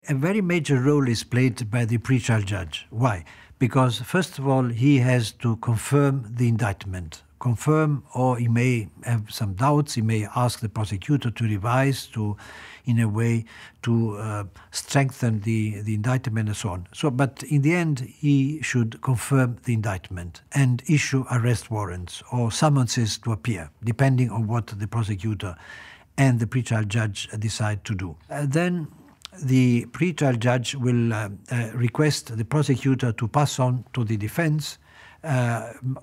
A very major role is played by the pre-trial judge. Why? Because, first of all, he has to confirm the indictment. Confirm, or he may have some doubts, he may ask the prosecutor to revise, in a way, to strengthen the indictment and so on. But in the end, he should confirm the indictment and issue arrest warrants or summonses to appear, depending on what the prosecutor and the pre-trial judge decide to do. Then the pre-trial judge will request the prosecutor to pass on to the defense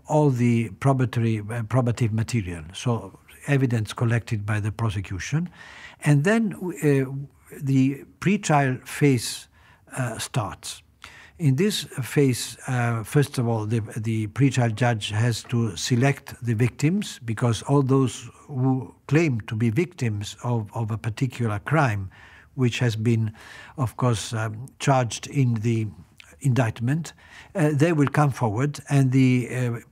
all the probative material, so evidence collected by the prosecution. And then the pre-trial phase starts. In this phase, first of all, the pre-trial judge has to select the victims, because all those who claim to be victims of a particular crime, which has been, of course, charged in the indictment, they will come forward, and the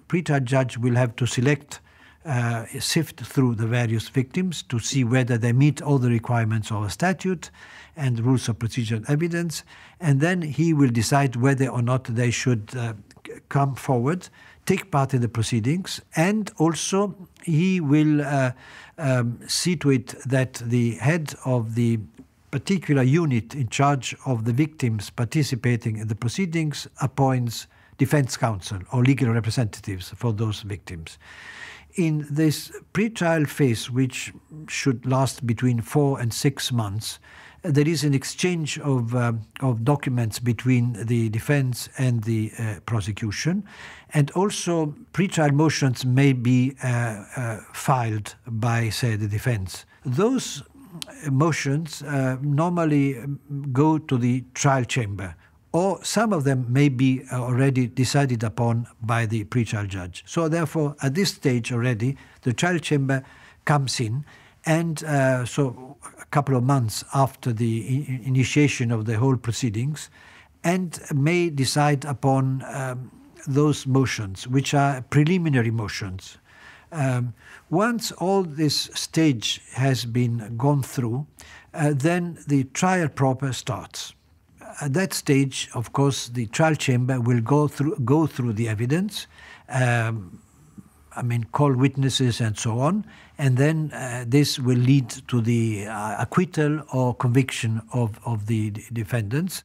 pre-trial judge will have to sift through the various victims to see whether they meet all the requirements of a statute and rules of procedure and evidence, and then he will decide whether or not they should come forward, take part in the proceedings, and also he will see to it that the head of the particular unit in charge of the victims participating in the proceedings appoints defense counsel or legal representatives for those victims. In this pre-trial phase, which should last between 4 and 6 months, there is an exchange of documents between the defense and the prosecution, and also pre-trial motions may be filed by, say, the defense. Those motions normally go to the trial chamber, or some of them may be already decided upon by the pre-trial judge. So therefore, at this stage already, the trial chamber comes in, and so a couple of months after the initiation of the whole proceedings, and may decide upon those motions, which are preliminary motions. Once all this stage has been gone through, then the trial proper starts. At that stage, of course, the trial chamber will go through the evidence, call witnesses and so on, and then this will lead to the acquittal or conviction of the defendants.